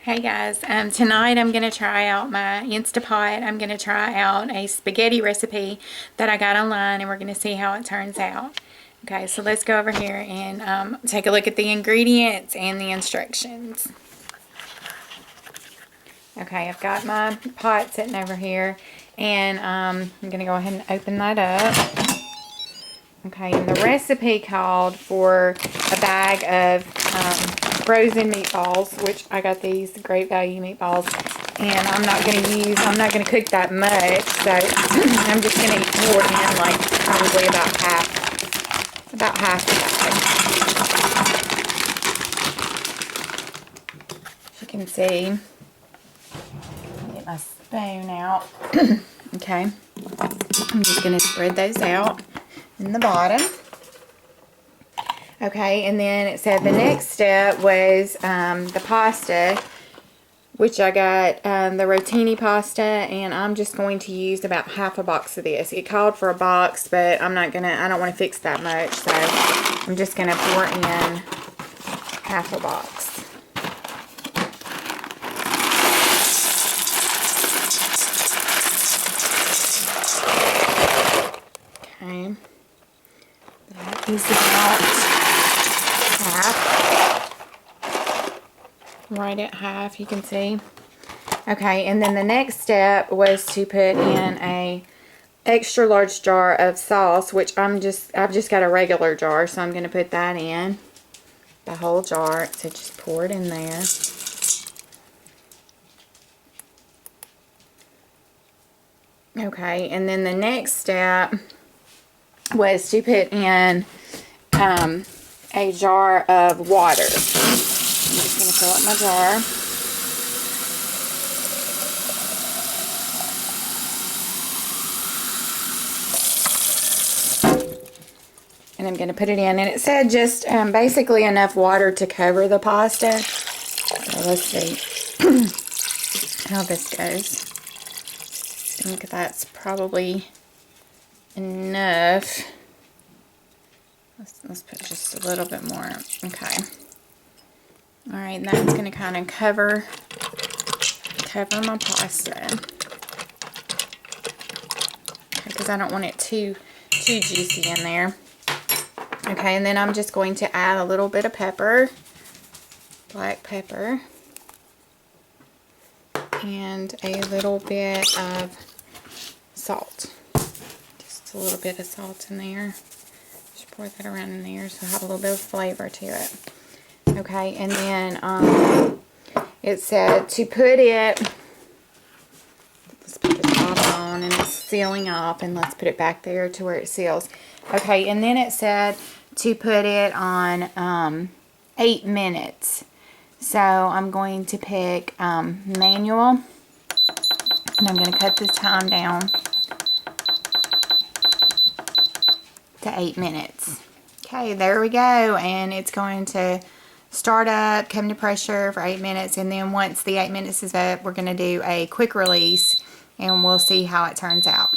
Hey guys, tonight I'm going to try out my Instapot. I'm going to try out a spaghetti recipe that I got online, and we're going to see how it turns out. Okay, so let's go over here and take a look at the ingredients and the instructions. Okay, I've got my pot sitting over here, and I'm going to go ahead and open that up. Okay, and the recipe called for a bag of frozen meatballs, which I got these Great Value meatballs, and I'm not going to cook that much, so I'm just going to pour in like probably about half the bag. As you can see, get my spoon out. Okay, I'm just going to spread those out in the bottom. Okay, and then it said the next step was the pasta, which I got the Rotini pasta, and I'm just going to use about half a box of this. It called for a box, but I don't want to fix that much, so I'm just going to pour in half a box. Okay. That is about half. Right at half, you can see. Okay, and then the next step was to put in a extra large jar of sauce, which I've just got a regular jar, so I'm going to put that in. The whole jar, so just pour it in there. Okay, and then the next step was to put in a jar of water. I'm just going to fill up my jar. And I'm going to put it in. And it said just basically enough water to cover the pasta. So let's see how this goes. I think that's probably enough. Let's put just a little bit more. Okay. Alright, that's going to kind of cover my pasta. Because I don't want it too juicy in there. Okay, and then I'm just going to add a little bit of pepper. Black pepper. And a little bit of salt. Just a little bit of salt in there. Just pour that around in there so I have a little bit of flavor to it. Okay, and then it said to put it, let's put the top on, and it's sealing off, and let's put it back there to where it seals. Okay, and then it said to put it on 8 minutes. So I'm going to pick manual, and I'm going to cut the time down to 8 minutes. Okay, there we go, and it's going to start up, come to pressure for 8 minutes, and then once the 8 minutes is up, we're going to do a quick release, and we'll see how it turns out.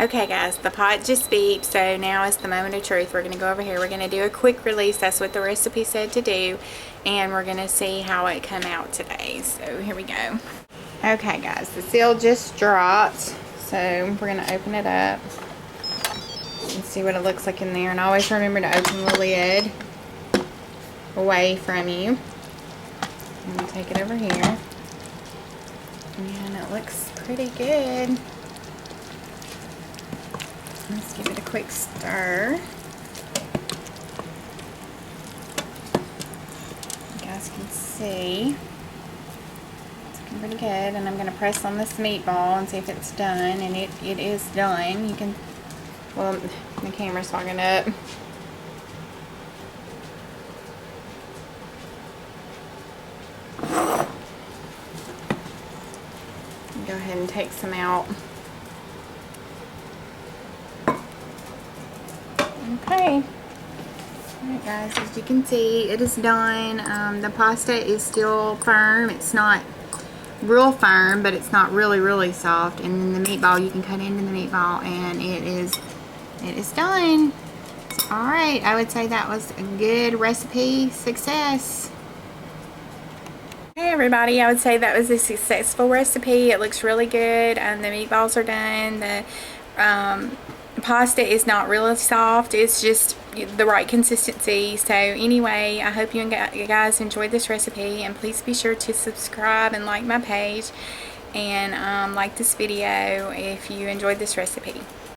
Okay guys, the pot just beeped, so now is the moment of truth. We're going to go over here. We're going to do a quick release. That's what the recipe said to do, and we're going to see how it come out today. So here we go. Okay guys, the seal just dropped, so we're going to open it up and see what it looks like in there. And always remember to open the lid away from you. And we'll take it over here, and it looks pretty good. Let's give it a quick stir. You guys can see it's looking pretty good, and I'm going to press on this meatball and see if it's done, and it is done. You can, well, the camera's fogging up. Go ahead and take some out. Okay. Alright guys, as you can see, it is done. The pasta is still firm. It's not real firm, but it's not really soft. And then the meatball, you can cut into the meatball, and it is done. Alright, I would say that was a good recipe success. Hey everybody, I would say that was a successful recipe. It looks really good, and the meatballs are done. The pasta is not really soft, it's just the right consistency. So anyway, I hope you guys enjoyed this recipe, and please be sure to subscribe and like my page, and like this video if you enjoyed this recipe.